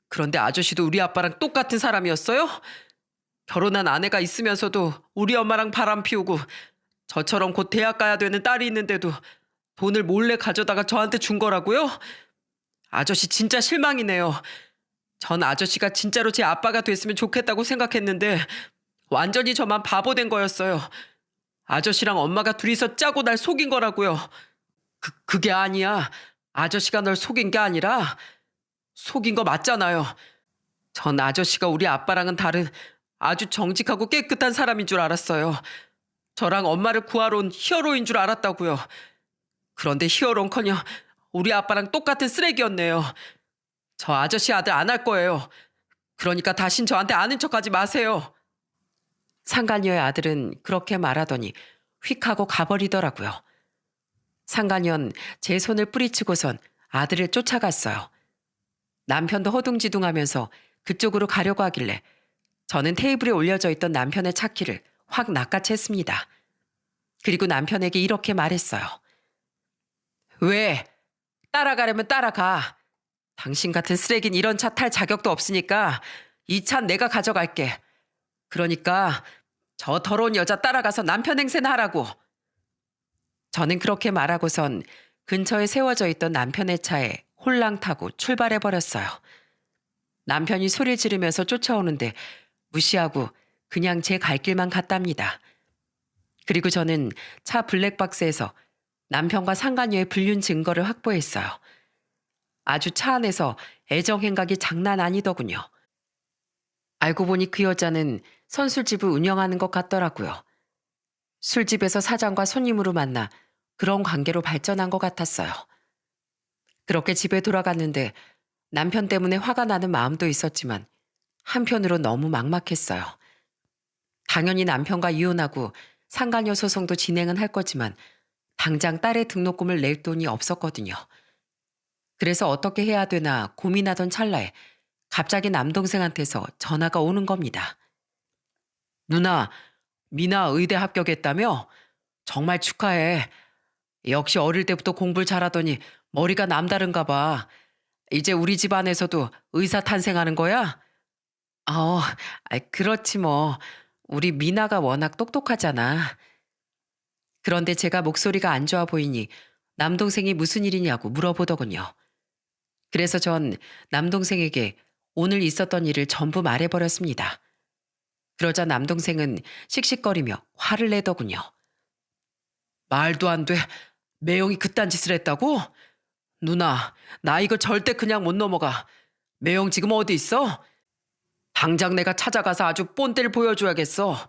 그런데 아저씨도 우리 아빠랑 똑같은 사람이었어요? 결혼한 아내가 있으면서도 우리 엄마랑 바람 피우고 저처럼 곧 대학 가야 되는 딸이 있는데도 돈을 몰래 가져다가 저한테 준 거라고요? 아저씨 진짜 실망이네요. 전 아저씨가 진짜로 제 아빠가 됐으면 좋겠다고 생각했는데 완전히 저만 바보 된 거였어요. 아저씨랑 엄마가 둘이서 짜고 날 속인 거라고요. 그게 아니야. 아저씨가 널 속인 게 아니라 속인 거 맞잖아요. 전 아저씨가 우리 아빠랑은 다른 아주 정직하고 깨끗한 사람인 줄 알았어요. 저랑 엄마를 구하러 온 히어로인 줄 알았다고요. 그런데 히어로는커녕 우리 아빠랑 똑같은 쓰레기였네요. 저 아저씨 아들 안 할 거예요. 그러니까 다신 저한테 아는 척하지 마세요. 상간녀의 아들은 그렇게 말하더니 휙 하고 가버리더라고요. 상간녀는 제 손을 뿌리치고선 아들을 쫓아갔어요. 남편도 허둥지둥하면서 그쪽으로 가려고 하길래 저는 테이블에 올려져 있던 남편의 차키를 확 낚아챘습니다. 그리고 남편에게 이렇게 말했어요. 왜? 따라가려면 따라가. 당신 같은 쓰레기는 이런 차 탈 자격도 없으니까 이 차는 내가 가져갈게. 그러니까 저 더러운 여자 따라가서 남편 행세나 하라고. 저는 그렇게 말하고선 근처에 세워져 있던 남편의 차에 홀랑 타고 출발해버렸어요. 남편이 소리를 지르면서 쫓아오는데 무시하고 그냥 제 갈 길만 갔답니다. 그리고 저는 차 블랙박스에서 남편과 상간녀의 불륜 증거를 확보했어요. 아주 차 안에서 애정행각이 장난 아니더군요. 알고 보니 그 여자는 선술집을 운영하는 것 같더라고요. 술집에서 사장과 손님으로 만나 그런 관계로 발전한 것 같았어요. 그렇게 집에 돌아갔는데 남편 때문에 화가 나는 마음도 있었지만 한편으로 너무 막막했어요. 당연히 남편과 이혼하고 상간녀 소송도 진행은 할 거지만 당장 딸의 등록금을 낼 돈이 없었거든요. 그래서 어떻게 해야 되나 고민하던 찰나에 갑자기 남동생한테서 전화가 오는 겁니다. 누나, 미나 의대 합격했다며? 정말 축하해. 역시 어릴 때부터 공부를 잘하더니 머리가 남다른가 봐. 이제 우리 집안에서도 의사 탄생하는 거야? 그렇지 뭐. 우리 미나가 워낙 똑똑하잖아. 그런데 제가 목소리가 안 좋아 보이니 남동생이 무슨 일이냐고 물어보더군요. 그래서 전 남동생에게 오늘 있었던 일을 전부 말해버렸습니다. 그러자 남동생은 씩씩거리며 화를 내더군요. 말도 안 돼. 매형이 그딴 짓을 했다고? 누나, 나 이거 절대 그냥 못 넘어가. 매형 지금 어디 있어? 당장 내가 찾아가서 아주 본때를 보여줘야겠어.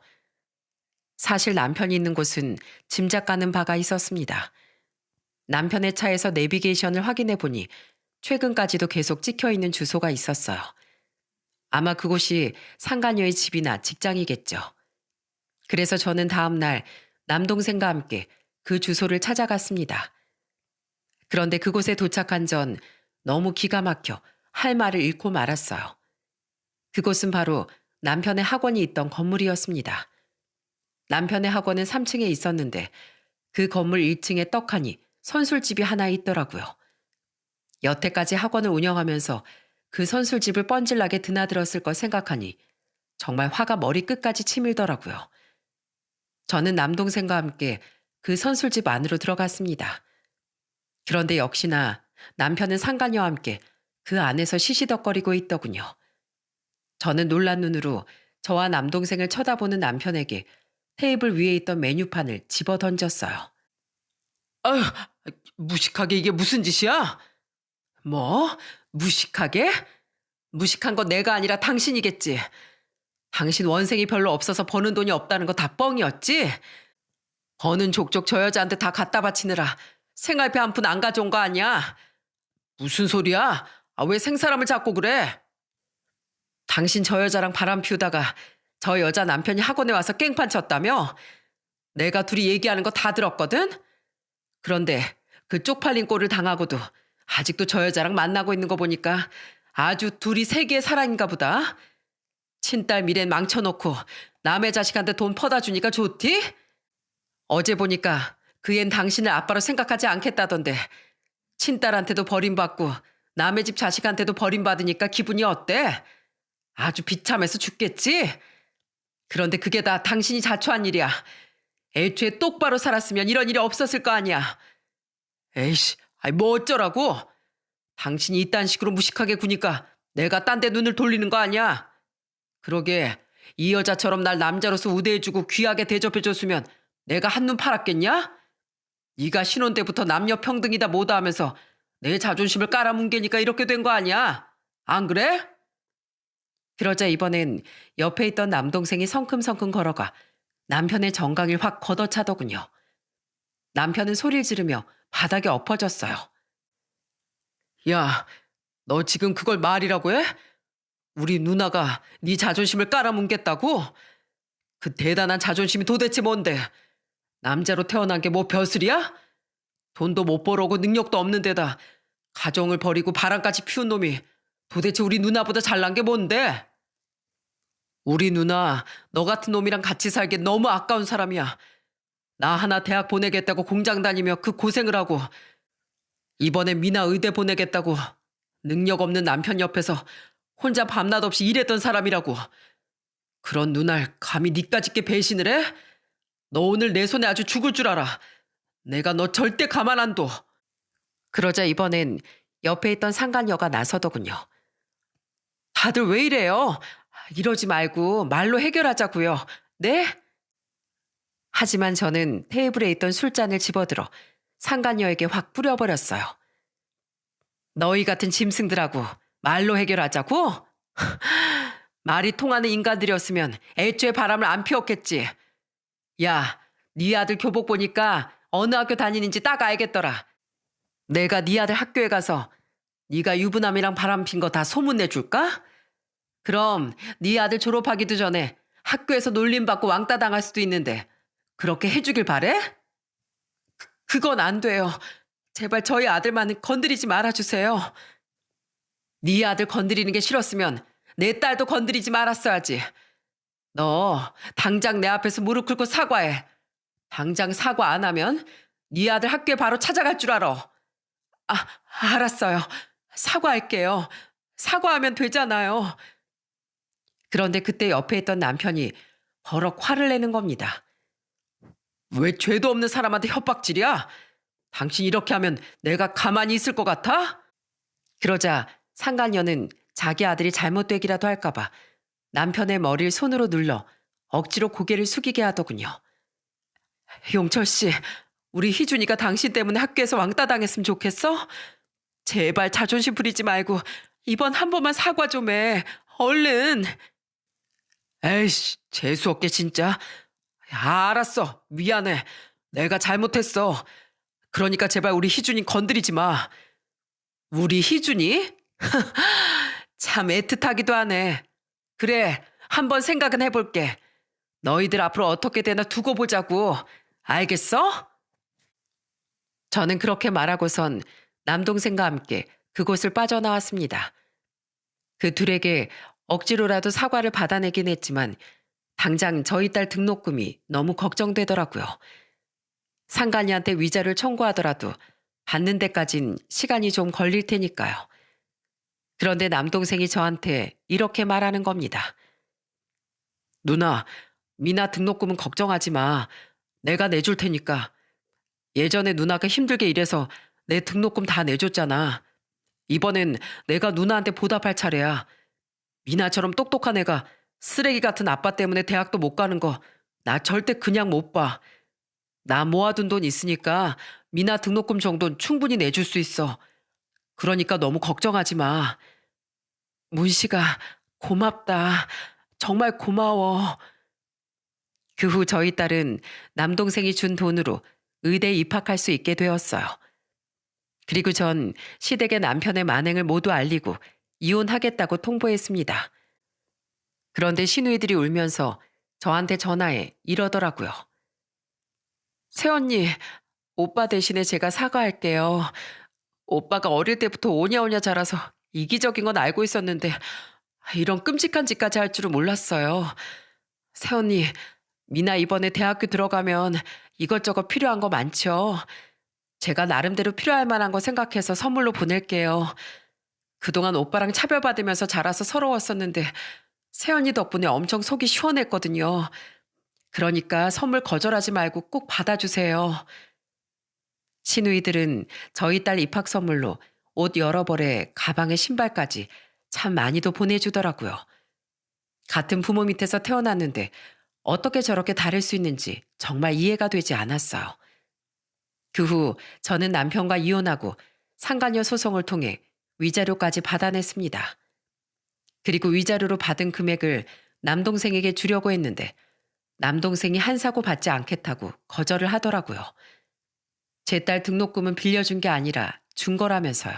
사실 남편이 있는 곳은 짐작 가는 바가 있었습니다. 남편의 차에서 내비게이션을 확인해 보니 최근까지도 계속 찍혀 있는 주소가 있었어요. 아마 그곳이 상간녀의 집이나 직장이겠죠. 그래서 저는 다음 날 남동생과 함께 그 주소를 찾아갔습니다. 그런데 그곳에 도착한 전 너무 기가 막혀 할 말을 잃고 말았어요. 그곳은 바로 남편의 학원이 있던 건물이었습니다. 남편의 학원은 3층에 있었는데 그 건물 1층에 떡하니 선술집이 하나 있더라고요. 여태까지 학원을 운영하면서 그 선술집을 뻔질나게 드나들었을 걸 생각하니 정말 화가 머리끝까지 치밀더라고요. 저는 남동생과 함께 그 선술집 안으로 들어갔습니다. 그런데 역시나 남편은 상간녀와 함께 그 안에서 시시덕거리고 있더군요. 저는 놀란 눈으로 저와 남동생을 쳐다보는 남편에게 테이블 위에 있던 메뉴판을 집어 던졌어요. 아휴, 무식하게 이게 무슨 짓이야? 뭐? 무식하게? 무식한 건 내가 아니라 당신이겠지. 당신 원생이 별로 없어서 버는 돈이 없다는 거 다 뻥이었지? 버는 족족 저 여자한테 다 갖다 바치느라 생활비 한 푼 안 가져온 거 아니야? 무슨 소리야? 왜 생사람을 잡고 그래? 당신 저 여자랑 바람 피우다가 저 여자 남편이 학원에 와서 깽판 쳤다며? 내가 둘이 얘기하는 거 다 들었거든? 그런데 그 쪽팔린 꼴을 당하고도 아직도 저 여자랑 만나고 있는 거 보니까 아주 둘이 세계의 사랑인가 보다. 친딸 미래 망쳐놓고 남의 자식한테 돈 퍼다 주니까 좋디? 어제 보니까 그 앤 당신을 아빠로 생각하지 않겠다던데 친딸한테도 버림받고 남의 집 자식한테도 버림받으니까 기분이 어때? 아주 비참해서 죽겠지? 그런데 그게 다 당신이 자초한 일이야. 애초에 똑바로 살았으면 이런 일이 없었을 거 아니야. 에이씨, 뭐 어쩌라고? 당신이 이딴 식으로 무식하게 구니까 내가 딴 데 눈을 돌리는 거 아니야. 그러게 이 여자처럼 날 남자로서 우대해주고 귀하게 대접해줬으면 내가 한눈 팔았겠냐? 네가 신혼 때부터 남녀 평등이다 뭐다 하면서 내 자존심을 깔아뭉개니까 이렇게 된 거 아니야? 안 그래? 그러자 이번엔 옆에 있던 남동생이 성큼성큼 걸어가 남편의 정강을 확 걷어차더군요. 남편은 소리를 지르며 바닥에 엎어졌어요. 야, 너 지금 그걸 말이라고 해? 우리 누나가 네 자존심을 깔아뭉갰다고? 그 대단한 자존심이 도대체 뭔데? 남자로 태어난 게 뭐 벼슬이야? 돈도 못 벌어오고 능력도 없는 데다 가정을 버리고 바람까지 피운 놈이 도대체 우리 누나보다 잘난 게 뭔데? 우리 누나 너 같은 놈이랑 같이 살기 너무 아까운 사람이야. 나 하나 대학 보내겠다고 공장 다니며 그 고생을 하고 이번에 미나 의대 보내겠다고 능력 없는 남편 옆에서 혼자 밤낮 없이 일했던 사람이라고. 그런 누날 감히 니까짓게 배신을 해? 너 오늘 내 손에 아주 죽을 줄 알아. 내가 너 절대 가만 안 둬. 그러자 이번엔 옆에 있던 상간녀가 나서더군요. 다들 왜 이래요? 이러지 말고 말로 해결하자고요. 네? 하지만 저는 테이블에 있던 술잔을 집어들어 상간녀에게 확 뿌려버렸어요. 너희 같은 짐승들하고 말로 해결하자고? 말이 통하는 인간들이었으면 애초에 바람을 안 피웠겠지. 야, 네 아들 교복 보니까 어느 학교 다니는지 딱 알겠더라. 내가 네 아들 학교에 가서 네가 유부남이랑 바람핀 거 다 소문내줄까? 그럼 네 아들 졸업하기도 전에 학교에서 놀림받고 왕따 당할 수도 있는데 그렇게 해주길 바래? 그건 안 돼요. 제발 저희 아들만은 건드리지 말아주세요. 네 아들 건드리는 게 싫었으면 내 딸도 건드리지 말았어야지. 너 당장 내 앞에서 무릎 꿇고 사과해. 당장 사과 안 하면 네 아들 학교에 바로 찾아갈 줄 알아. 아, 알았어요. 사과할게요. 사과하면 되잖아요. 그런데 그때 옆에 있던 남편이 버럭 화를 내는 겁니다. 왜 죄도 없는 사람한테 협박질이야? 당신 이렇게 하면 내가 가만히 있을 것 같아? 그러자 상간녀는 자기 아들이 잘못되기라도 할까봐 남편의 머리를 손으로 눌러 억지로 고개를 숙이게 하더군요. 용철 씨, 우리 희준이가 당신 때문에 학교에서 왕따 당했으면 좋겠어? 제발 자존심 부리지 말고 이번 한 번만 사과 좀 해. 얼른. 에이씨, 재수없게 진짜. 야, 알았어. 미안해. 내가 잘못했어. 그러니까 제발 우리 희준이 건드리지 마. 우리 희준이? 참 애틋하기도 하네. 그래, 한번 생각은 해볼게. 너희들 앞으로 어떻게 되나 두고 보자고. 알겠어? 저는 그렇게 말하고선 남동생과 함께 그곳을 빠져나왔습니다. 그 둘에게 억지로라도 사과를 받아내긴 했지만 당장 저희 딸 등록금이 너무 걱정되더라고요. 상간이한테 위자료를 청구하더라도 받는 데까진 시간이 좀 걸릴 테니까요. 그런데 남동생이 저한테 이렇게 말하는 겁니다. 누나, 미나 등록금은 걱정하지 마. 내가 내줄 테니까. 예전에 누나가 힘들게 일해서 내 등록금 다 내줬잖아. 이번엔 내가 누나한테 보답할 차례야. 미나처럼 똑똑한 애가 쓰레기 같은 아빠 때문에 대학도 못 가는 거 나 절대 그냥 못 봐. 나 모아둔 돈 있으니까 미나 등록금 정도는 충분히 내줄 수 있어. 그러니까 너무 걱정하지 마. 문씨가 고맙다. 정말 고마워. 그 후 저희 딸은 남동생이 준 돈으로 의대에 입학할 수 있게 되었어요. 그리고 전 시댁에 남편의 만행을 모두 알리고 이혼하겠다고 통보했습니다. 그런데 시누이들이 울면서 저한테 전화해 이러더라고요. 새언니, 오빠 대신에 제가 사과할게요. 오빠가 어릴 때부터 오냐오냐 자라서 이기적인 건 알고 있었는데 이런 끔찍한 짓까지 할 줄은 몰랐어요. 새언니, 미나 이번에 대학교 들어가면 이것저것 필요한 거 많죠. 제가 나름대로 필요할 만한 거 생각해서 선물로 보낼게요. 그동안 오빠랑 차별받으면서 자라서 서러웠었는데 새언니 덕분에 엄청 속이 시원했거든요. 그러니까 선물 거절하지 말고 꼭 받아주세요. 시누이들은 저희 딸 입학 선물로 옷 여러 벌에 가방에 신발까지 참 많이도 보내주더라고요. 같은 부모 밑에서 태어났는데 어떻게 저렇게 다를 수 있는지 정말 이해가 되지 않았어요. 그 후 저는 남편과 이혼하고 상간녀 소송을 통해 위자료까지 받아냈습니다. 그리고 위자료로 받은 금액을 남동생에게 주려고 했는데 남동생이 한사고 받지 않겠다고 거절을 하더라고요. 제 딸 등록금은 빌려준 게 아니라 준 거라면서요.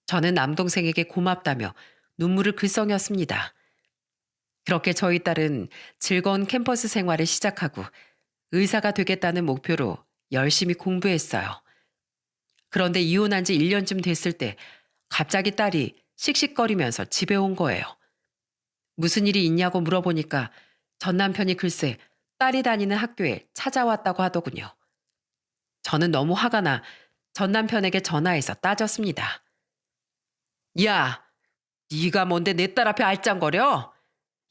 저는 남동생에게 고맙다며 눈물을 글썽였습니다. 그렇게 저희 딸은 즐거운 캠퍼스 생활을 시작하고 의사가 되겠다는 목표로 열심히 공부했어요. 그런데 이혼한 지 1년쯤 됐을 때 갑자기 딸이 씩씩거리면서 집에 온 거예요. 무슨 일이 있냐고 물어보니까 전 남편이 글쎄 딸이 다니는 학교에 찾아왔다고 하더군요. 저는 너무 화가 나 전 남편에게 전화해서 따졌습니다. 야, 네가 뭔데 내 딸 앞에 알짱거려?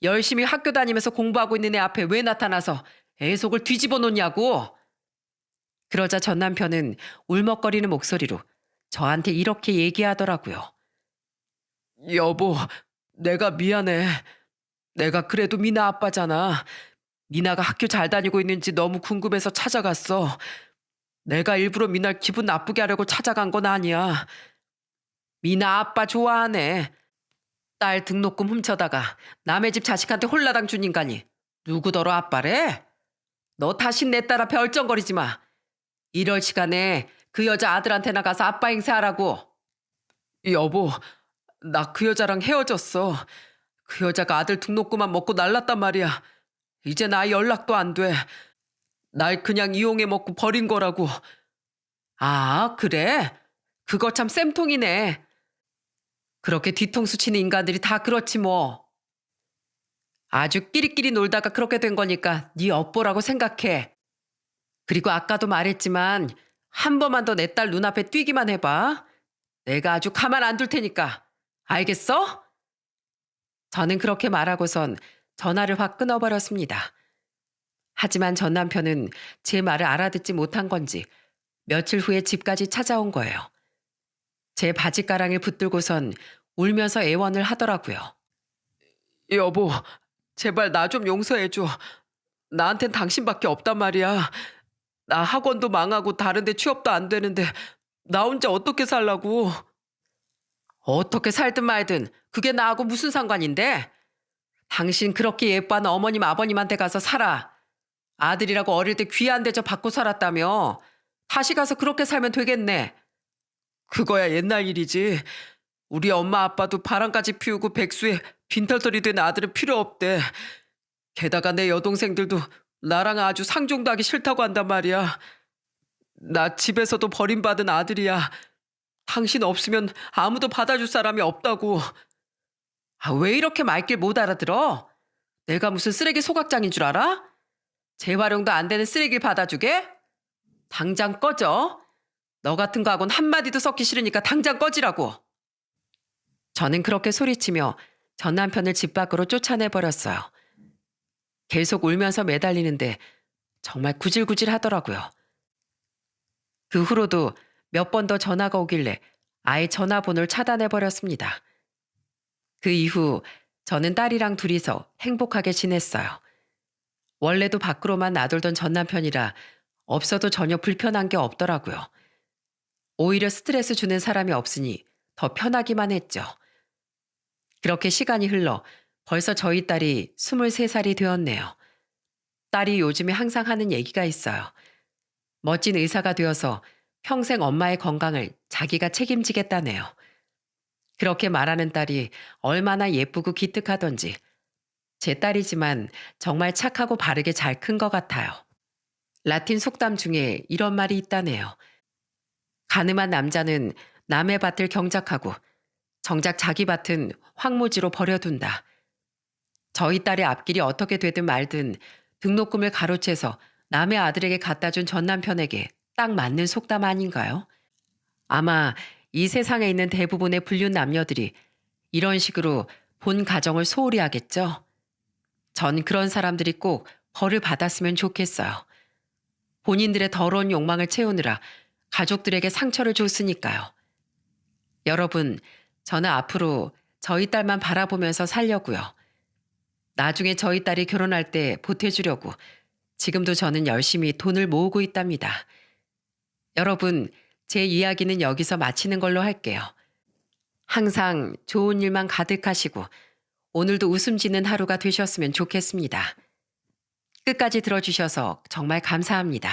열심히 학교 다니면서 공부하고 있는 애 앞에 왜 나타나서 애 속을 뒤집어 놓냐고. 그러자 전 남편은 울먹거리는 목소리로 저한테 이렇게 얘기하더라고요. 여보, 내가 미안해. 내가 그래도 미나 아빠잖아. 미나가 학교 잘 다니고 있는지 너무 궁금해서 찾아갔어. 내가 일부러 미나를 기분 나쁘게 하려고 찾아간 건 아니야. 미나 아빠 좋아하네. 딸 등록금 훔쳐다가 남의 집 자식한테 홀라당 준 인간이 누구더러 아빠래? 너 다신 내 딸 앞에 얼쩡거리지 마. 이럴 시간에 그 여자 아들한테나 가서 아빠 행세하라고. 여보, 나 그 여자랑 헤어졌어. 그 여자가 아들 등록금만 먹고 날랐단 말이야. 이제 나 연락도 안 돼. 날 그냥 이용해 먹고 버린 거라고. 아, 그래? 그거 참 쌤통이네. 그렇게 뒤통수 치는 인간들이 다 그렇지 뭐. 아주 끼리끼리 놀다가 그렇게 된 거니까 네 업보라고 생각해. 그리고 아까도 말했지만 한 번만 더 내 딸 눈앞에 뛰기만 해봐. 내가 아주 가만 안 둘 테니까. 알겠어? 저는 그렇게 말하고선 전화를 확 끊어버렸습니다. 하지만 전 남편은 제 말을 알아듣지 못한 건지 며칠 후에 집까지 찾아온 거예요. 제 바지가랑을 붙들고선 울면서 애원을 하더라고요. 여보, 제발 나 좀 용서해줘. 나한텐 당신밖에 없단 말이야. 나 학원도 망하고 다른데 취업도 안 되는데 나 혼자 어떻게 살라고. 어떻게 살든 말든 그게 나하고 무슨 상관인데? 당신 그렇게 예뻐하는 어머님 아버님한테 가서 살아. 아들이라고 어릴 때 귀한 대접 받고 살았다며. 다시 가서 그렇게 살면 되겠네. 그거야 옛날 일이지. 우리 엄마 아빠도 바람까지 피우고 백수에 빈털털이 된 아들은 필요 없대. 게다가 내 여동생들도 나랑 아주 상종도 하기 싫다고 한단 말이야. 나 집에서도 버림받은 아들이야. 당신 없으면 아무도 받아줄 사람이 없다고. 아, 왜 이렇게 말길 못 알아들어? 내가 무슨 쓰레기 소각장인 줄 알아? 재활용도 안 되는 쓰레기를 받아주게? 당장 꺼져. 너 같은 거하고는 한마디도 섞기 싫으니까 당장 꺼지라고. 저는 그렇게 소리치며 전 남편을 집 밖으로 쫓아내버렸어요. 계속 울면서 매달리는데 정말 구질구질 하더라고요. 그 후로도 몇 번 더 전화가 오길래 아예 전화번호를 차단해버렸습니다. 그 이후 저는 딸이랑 둘이서 행복하게 지냈어요. 원래도 밖으로만 나돌던 전 남편이라 없어도 전혀 불편한 게 없더라고요. 오히려 스트레스 주는 사람이 없으니 더 편하기만 했죠. 그렇게 시간이 흘러 벌써 저희 딸이 23살이 되었네요. 딸이 요즘에 항상 하는 얘기가 있어요. 멋진 의사가 되어서 평생 엄마의 건강을 자기가 책임지겠다네요. 그렇게 말하는 딸이 얼마나 예쁘고 기특하던지. 제 딸이지만 정말 착하고 바르게 잘 큰 것 같아요. 라틴 속담 중에 이런 말이 있다네요. 가늠한 남자는 남의 밭을 경작하고 정작 자기 밭은 황무지로 버려둔다. 저희 딸의 앞길이 어떻게 되든 말든 등록금을 가로채서 남의 아들에게 갖다 준 전 남편에게 딱 맞는 속담 아닌가요? 아마 이 세상에 있는 대부분의 불륜 남녀들이 이런 식으로 본 가정을 소홀히 하겠죠? 전 그런 사람들이 꼭 벌을 받았으면 좋겠어요. 본인들의 더러운 욕망을 채우느라 가족들에게 상처를 줬으니까요. 여러분, 저는 앞으로 저희 딸만 바라보면서 살려고요. 나중에 저희 딸이 결혼할 때 보태주려고 지금도 저는 열심히 돈을 모으고 있답니다. 여러분, 제 이야기는 여기서 마치는 걸로 할게요. 항상 좋은 일만 가득하시고 오늘도 웃음 짓는 하루가 되셨으면 좋겠습니다. 끝까지 들어주셔서 정말 감사합니다.